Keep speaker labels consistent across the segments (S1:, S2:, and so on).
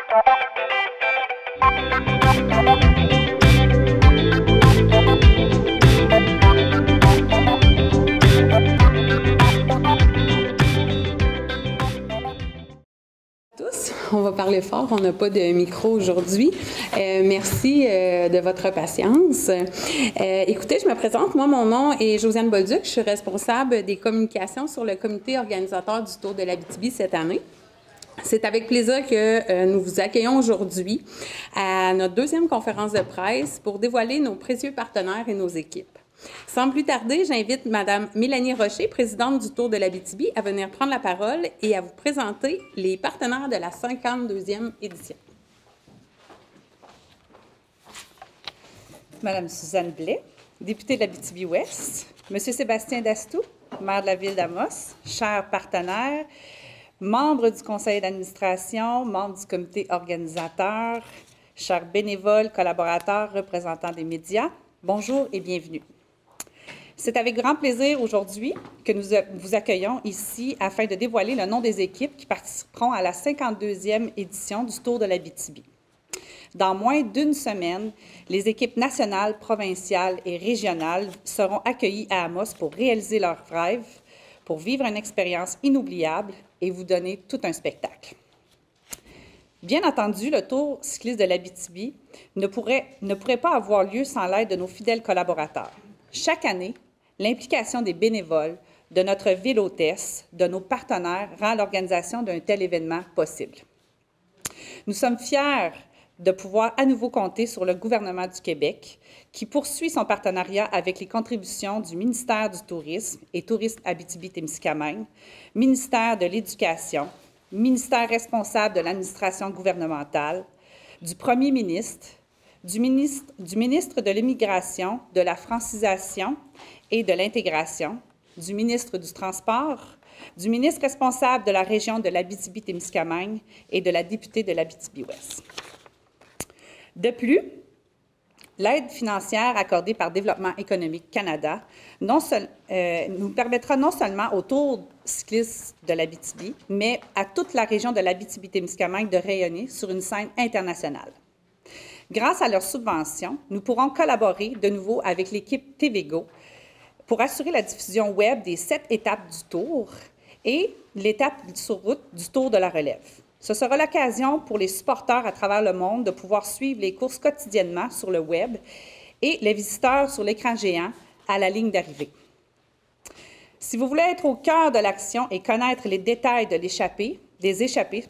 S1: On va parler fort, on n'a pas de micro aujourd'hui. Merci de votre patience. Écoutez, je me présente. Moi, mon nom est Josiane Bolduc. Je suis responsable des communications sur le comité organisateur du Tour de l'Abitibi cette année. C'est avec plaisir que nous vous accueillons aujourd'hui à notre deuxième conférence de presse pour dévoiler nos précieux partenaires et nos équipes. Sans plus tarder, j'invite Mme Mélanie Rocher, présidente du Tour de l'Abitibi, à venir prendre la parole et à vous présenter les partenaires de la 52e édition.
S2: Madame Suzanne Blais, députée de l'Abitibi-Ouest, Monsieur Sébastien Dastou, maire de la ville d'Amos, chers partenaires, membres du conseil d'administration, membres du comité organisateur, chers bénévoles, collaborateurs, représentants des médias, bonjour et bienvenue. C'est avec grand plaisir aujourd'hui que nous vous accueillons ici afin de dévoiler le nom des équipes qui participeront à la 52e édition du Tour de l'Abitibi. Dans moins d'une semaine, les équipes nationales, provinciales et régionales seront accueillies à Amos pour réaliser leurs rêves, pour vivre une expérience inoubliable et vous donner tout un spectacle. Bien entendu, le Tour cycliste de l'Abitibi ne pourrait pas avoir lieu sans l'aide de nos fidèles collaborateurs. Chaque année, l'implication des bénévoles, de notre ville hôtesse, de nos partenaires rend l'organisation d'un tel événement possible. Nous sommes fiers de pouvoir à nouveau compter sur le gouvernement du Québec qui poursuit son partenariat avec les contributions du ministère du Tourisme et Tourisme Abitibi-Témiscamingue, ministère de l'Éducation, ministère responsable de l'administration gouvernementale, du Premier ministre, du ministre de l'Immigration, de la francisation et de l'intégration, du ministre du Transport, du ministre responsable de la région de l'Abitibi-Témiscamingue et de la députée de l'Abitibi-Ouest. De plus, l'aide financière accordée par Développement économique Canada nous permettra non seulement au Tour cycliste de l'Abitibi, mais à toute la région de l'Abitibi-Témiscamingue de rayonner sur une scène internationale. Grâce à leurs subventions, nous pourrons collaborer de nouveau avec l'équipe TVGO pour assurer la diffusion web des 7 étapes du Tour et l'étape sur route du Tour de la Relève. Ce sera l'occasion pour les supporters à travers le monde de pouvoir suivre les courses quotidiennement sur le web et les visiteurs sur l'écran géant à la ligne d'arrivée. Si vous voulez être au cœur de l'action et connaître les détails de des échappées,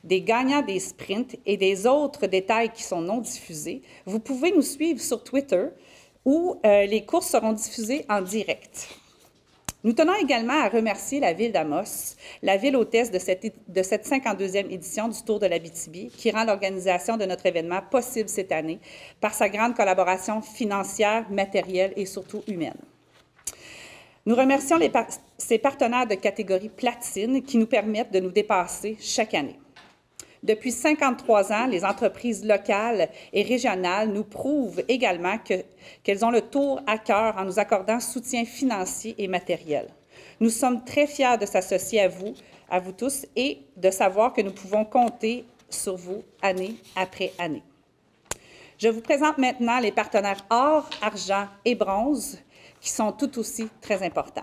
S2: des gagnants des sprints et des autres détails qui sont non diffusés, vous pouvez nous suivre sur Twitter où les courses seront diffusées en direct. Nous tenons également à remercier la ville d'Amos, la ville hôtesse de cette 52e édition du Tour de l'Abitibi, qui rend l'organisation de notre événement possible cette année par sa grande collaboration financière, matérielle et surtout humaine. Nous remercions ces partenaires de catégorie platine qui nous permettent de nous dépasser chaque année. Depuis 53 ans, les entreprises locales et régionales nous prouvent également qu'elles ont le Tour à cœur en nous accordant soutien financier et matériel. Nous sommes très fiers de s'associer à vous tous et de savoir que nous pouvons compter sur vous année après année. Je vous présente maintenant les partenaires or, argent et bronze qui sont tout aussi très importants.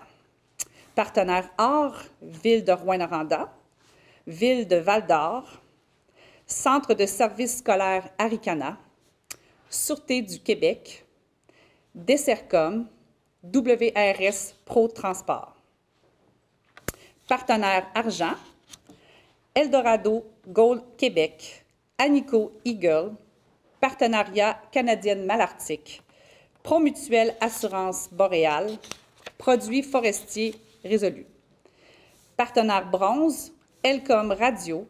S2: Partenaire or, Ville de Rouyn-Noranda, Ville de Val-d'Or, Centre de services scolaires Aricana, Sûreté du Québec, Dessercom, WRS Pro Transport. Partenaire argent, Eldorado Gold Québec, Anico Eagle, Partenariat canadienne Malartic, Promutuelle Assurance Boréal, Produits forestiers résolus. Partenaire bronze, Elcom Radio,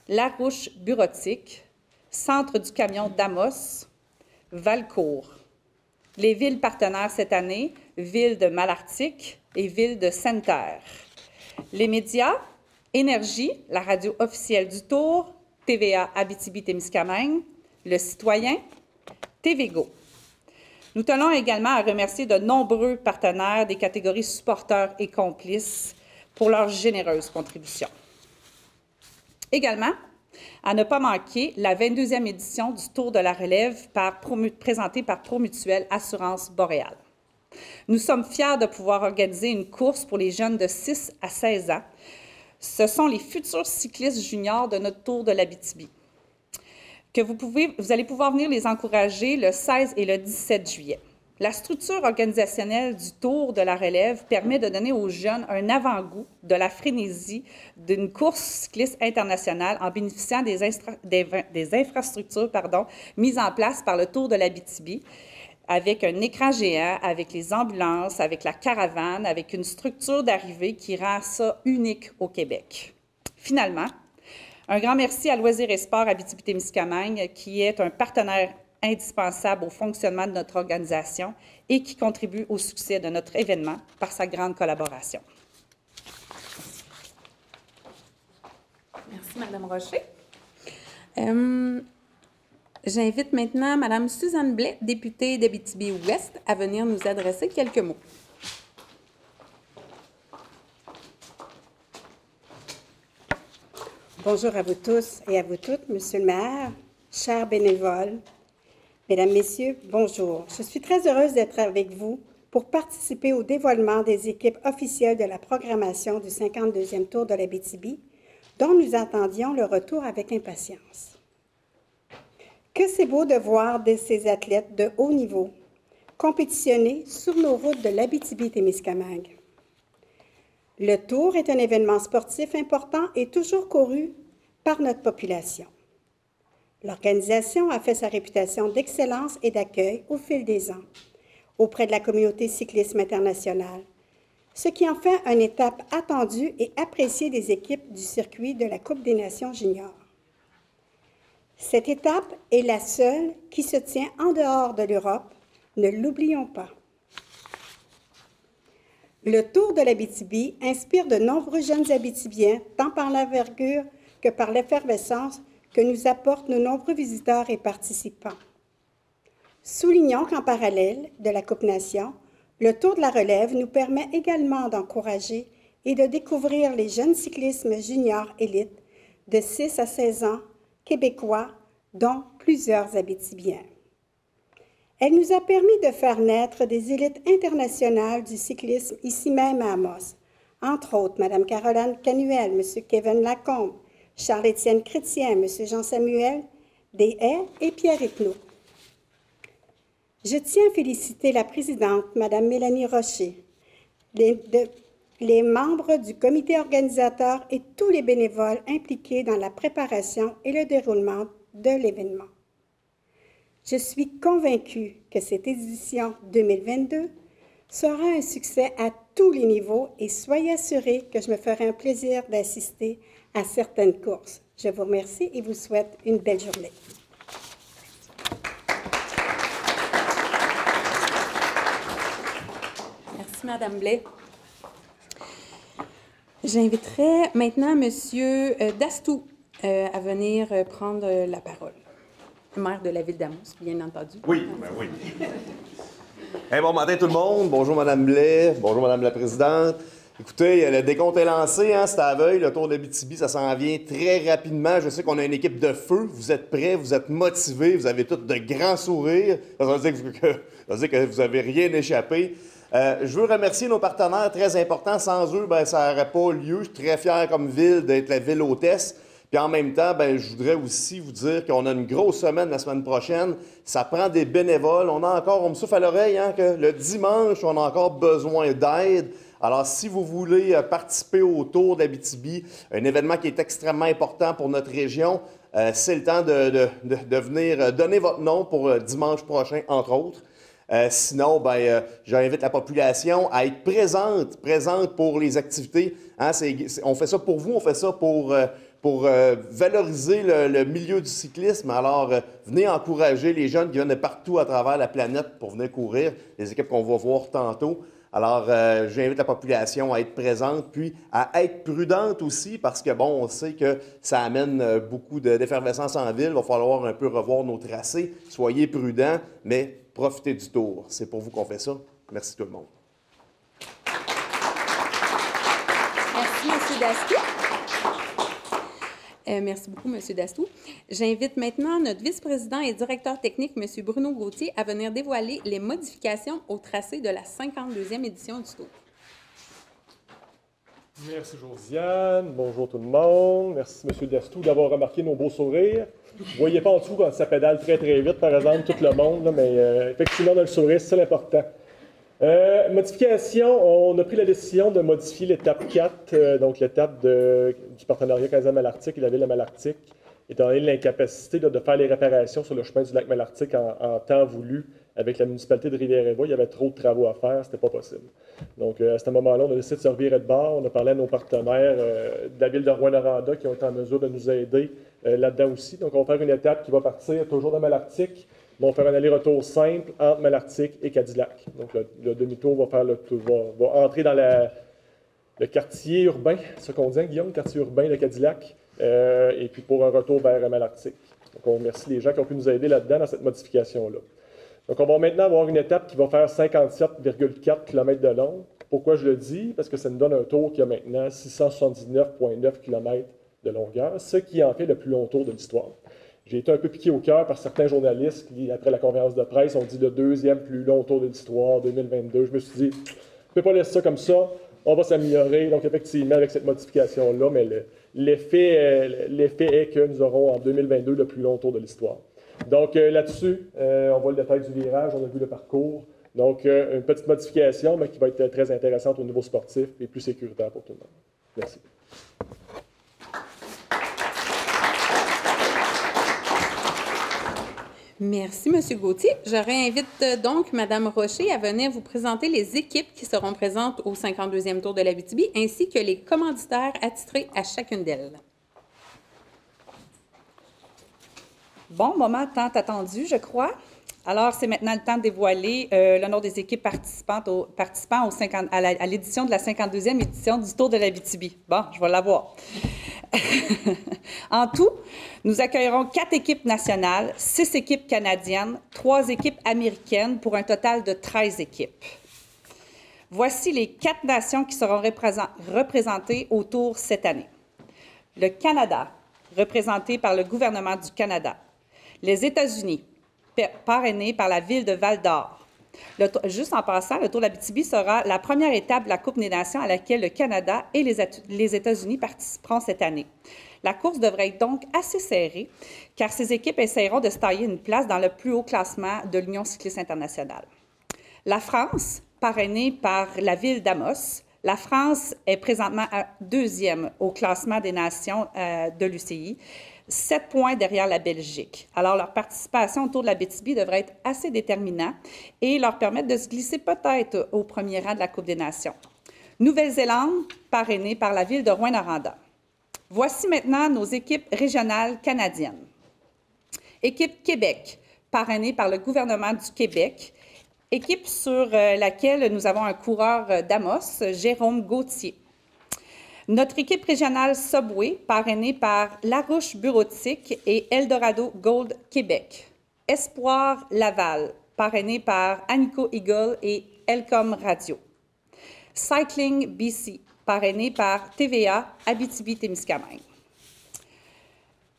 S2: Larouche Bureautique, Centre du camion d'Amos, Valcourt. Les villes partenaires cette année, Ville de Malartic et Ville de Sainte-Terre. Les médias, Énergie, la radio officielle du Tour, TVA Abitibi-Témiscamingue, Le Citoyen, TVGO. Nous tenons également à remercier de nombreux partenaires des catégories supporters et complices pour leur généreuse contribution. Également, À ne pas manquer, la 22e édition du Tour de la relève présentée par Promutuelle Assurance Boréal. Nous sommes fiers de pouvoir organiser une course pour les jeunes de 6 à 16 ans. Ce sont les futurs cyclistes juniors de notre Tour de l'Abitibi. Vous allez pouvoir venir les encourager le 16 et le 17 juillet. La structure organisationnelle du Tour de la relève permet de donner aux jeunes un avant-goût de la frénésie d'une course cycliste internationale en bénéficiant des infrastructures mises en place par le Tour de l'Abitibi, avec un écran géant, avec les ambulances, avec la caravane, avec une structure d'arrivée qui rend ça unique au Québec. Finalement, un grand merci à Loisirs et Sports Abitibi-Témiscamingue, qui est un partenaire indispensable au fonctionnement de notre organisation et qui contribue au succès de notre événement par sa grande collaboration.
S1: Merci, Mme Rocher. J'invite maintenant Mme Suzanne Blais, députée d'Abitibi-Ouest, à venir nous adresser quelques mots.
S3: Bonjour à vous tous et à vous toutes, Monsieur le maire, chers bénévoles, Mesdames, Messieurs, bonjour. Je suis très heureuse d'être avec vous pour participer au dévoilement des équipes officielles de la programmation du 52e Tour de l'Abitibi, dont nous attendions le retour avec impatience. Que c'est beau de voir ces athlètes de haut niveau compétitionner sur nos routes de l'Abitibi-Témiscamingue. Le Tour est un événement sportif important et toujours couru par notre population. L'organisation a fait sa réputation d'excellence et d'accueil au fil des ans auprès de la communauté cyclisme internationale, ce qui en fait une étape attendue et appréciée des équipes du circuit de la Coupe des Nations juniors. Cette étape est la seule qui se tient en dehors de l'Europe, ne l'oublions pas. Le Tour de l'Abitibi inspire de nombreux jeunes Abitibiens, tant par l'envergure que par l'effervescence que nous apportent nos nombreux visiteurs et participants. Soulignons qu'en parallèle de la Coupe Nation, le Tour de la relève nous permet également d'encourager et de découvrir les jeunes cyclismes juniors élites de 6 à 16 ans, québécois, dont plusieurs Abitibiens. Elle nous a permis de faire naître des élites internationales du cyclisme ici même à Amos, entre autres Mme Caroline Canuel, M. Kevin Lacombe, Charles-Étienne Chrétien, M. Jean-Samuel Deshaies et Pierre Epneau. Je tiens à féliciter la présidente, Mme Mélanie Rocher, les membres du comité organisateur et tous les bénévoles impliqués dans la préparation et le déroulement de l'événement. Je suis convaincue que cette édition 2022 sera un succès à tous les niveaux et soyez assurés que je me ferai un plaisir d'assister à certaines courses. Je vous remercie et vous souhaite une belle journée.
S1: Merci, Mme Blais. J'inviterai maintenant M. Dastou à venir prendre la parole. Maire de la ville d'Amos, bien entendu.
S4: Oui, ben oui. Hey, bon matin tout le monde. Bonjour Mme Blais. Bonjour Mme la Présidente. Écoutez, le décompte est lancé, hein, c'est à la veille. Le Tour d'Abitibi, ça s'en vient très rapidement. Je sais qu'on a une équipe de feu. Vous êtes prêts, vous êtes motivés, vous avez tous de grands sourires. Ça veut dire que vous n'avez rien échappé. Je veux remercier nos partenaires très importants. Sans eux, ben, ça n'aurait pas lieu. Je suis très fier comme ville d'être la ville hôtesse. Puis en même temps, ben, je voudrais aussi vous dire qu'on a une grosse semaine la semaine prochaine. Ça prend des bénévoles. On me souffle à l'oreille hein, que le dimanche, on a encore besoin d'aide. Alors, si vous voulez participer au Tour d'Abitibi, un événement qui est extrêmement important pour notre région, c'est le temps de venir donner votre nom pour dimanche prochain, entre autres. Sinon, ben, j'invite la population à être présente pour les activités. Hein, on fait ça pour vous, on fait ça pour valoriser le milieu du cyclisme. Alors, venez encourager les jeunes qui viennent de partout à travers la planète pour venir courir, les équipes qu'on va voir tantôt. Alors, j'invite la population à être présente, puis à être prudente aussi, parce que, bon, on sait que ça amène beaucoup d'effervescence en ville. Il va falloir un peu revoir nos tracés. Soyez prudents, mais profitez du tour. C'est pour vous qu'on fait ça. Merci tout le monde.
S1: Merci, M. Dastou. Merci beaucoup, M. Dastou. J'invite maintenant notre vice-président et directeur technique, M. Bruno Gauthier, à venir dévoiler les modifications au tracé de la 52e édition du Tour.
S5: Merci, Josiane. Bonjour tout le monde. Merci, M. Dastou, d'avoir remarqué nos beaux sourires. Vous ne voyez pas en dessous quand ça pédale très, très vite, par exemple, tout le monde, là, mais effectivement, on a le sourire, c'est l'important. Modification, on a pris la décision de modifier l'étape 4, donc l'étape du partenariat canadien-malartic et la ville de Malartic, étant donné l'incapacité de faire les réparations sur le chemin du lac Malartic en temps voulu avec la municipalité de Rivière-et-Bois. Il y avait trop de travaux à faire, c'était pas possible. Donc, à ce moment-là, on a décidé de se revirer de bord. On a parlé à nos partenaires de la ville de Rouyn-Noranda qui ont été en mesure de nous aider là-dedans aussi. Donc, on va faire une étape qui va partir toujours de Malartic. On va faire un aller-retour simple entre Malartic et Cadillac. Donc, le demi-tour va entrer dans le quartier urbain, c'est ce qu'on dit, Guillaume, le quartier urbain de Cadillac, et puis pour un retour vers Malartic. Donc, on remercie les gens qui ont pu nous aider là-dedans dans cette modification-là. Donc, on va maintenant avoir une étape qui va faire 57,4 km de long. Pourquoi je le dis? Parce que ça nous donne un tour qui a maintenant 679,9 km de longueur, ce qui en fait le plus long tour de l'histoire. J'ai été un peu piqué au cœur par certains journalistes qui, après la conférence de presse, ont dit le deuxième plus long tour de l'histoire, 2022. Je me suis dit, on ne peut pas laisser ça comme ça, on va s'améliorer. Donc, effectivement, avec cette modification-là, mais l'effet est que nous aurons en 2022 le plus long tour de l'histoire. Donc, là-dessus, on voit le détail du virage, on a vu le parcours. Donc, une petite modification, mais qui va être très intéressante au niveau sportif et plus sécuritaire pour tout le monde. Merci.
S1: Merci, M. Gauthier. Je réinvite donc Mme Rocher à venir vous présenter les équipes qui seront présentes au 52e Tour de l'Abitibi, ainsi que les commanditaires attitrés à chacune d'elles.
S2: Bon, moment tant attendu, je crois. Alors, c'est maintenant le temps de dévoiler le nom des équipes participants à l'édition de la 52e édition du Tour de l'Abitibi. Bon, je vais l'avoir. En tout, nous accueillerons 4 équipes nationales, 6 équipes canadiennes, 3 équipes américaines pour un total de 13 équipes. Voici les 4 nations qui seront représentées au Tour cette année. Le Canada, représenté par le gouvernement du Canada. Les États-Unis, parrainé par la ville de Val-d'Or. Juste en passant, le Tour de l'Abitibi sera la première étape de la Coupe des Nations à laquelle le Canada et les États-Unis participeront cette année. La course devrait être donc assez serrée, car ces équipes essaieront de se tailler une place dans le plus haut classement de l'Union cycliste internationale. La France, parrainée par la ville d'Amos. La France est présentement à 2e au classement des nations de l'UCI, 7 points derrière la Belgique. Alors, leur participation au Tour de l'Abitibi devrait être assez déterminante et leur permettre de se glisser peut-être au premier rang de la Coupe des Nations. Nouvelle-Zélande, parrainée par la ville de Rouyn-Noranda. Voici maintenant nos équipes régionales canadiennes. Équipe Québec, parrainée par le gouvernement du Québec. Équipe sur laquelle nous avons un coureur d'Amos, Jérôme Gauthier. Notre équipe régionale Subway, parrainée par Larouche Bureautique et Eldorado Gold Québec. Espoir Laval, parrainé par Anico Eagle et Elcom Radio. Cycling BC, parrainé par TVA Abitibi-Témiscamingue.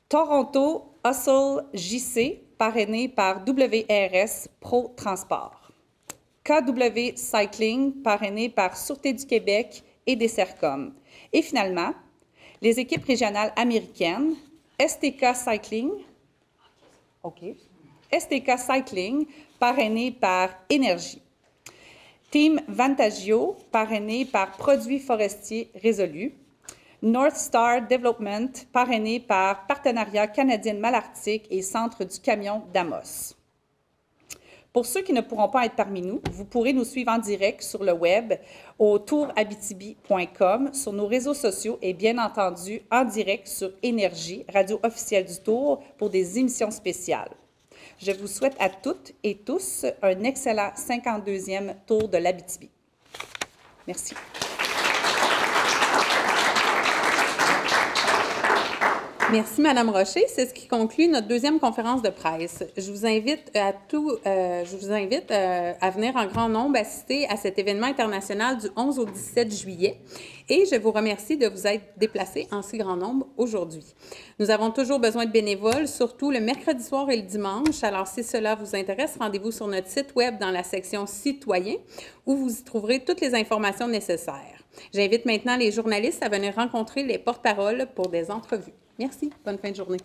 S2: Toronto Hustle JC, parrainé par WRS Pro Transport. KW Cycling, parrainé par Sûreté du Québec et Dessercom. Et finalement, les équipes régionales américaines, STK Cycling, STK Cycling, parrainé par Énergie. Team Vantagio, parrainé par Produits forestiers résolus. North Star Development, parrainé par Partenariat canadien-malartic et Centre du camion d'Amos. Pour ceux qui ne pourront pas être parmi nous, vous pourrez nous suivre en direct sur le web au tourabitibi.com, sur nos réseaux sociaux et bien entendu en direct sur Énergie, radio officielle du Tour, pour des émissions spéciales. Je vous souhaite à toutes et tous un excellent 52e Tour de l'Abitibi. Merci.
S1: Merci, Madame Rocher. C'est ce qui conclut notre deuxième conférence de presse. Je vous invite à venir en grand nombre assister à cet événement international du 11 au 17 juillet. Et je vous remercie de vous être déplacés en si grand nombre aujourd'hui. Nous avons toujours besoin de bénévoles, surtout le mercredi soir et le dimanche. Alors, si cela vous intéresse, rendez-vous sur notre site Web dans la section Citoyens, où vous y trouverez toutes les informations nécessaires. J'invite maintenant les journalistes à venir rencontrer les porte-paroles pour des entrevues. Merci. Bonne fin de journée.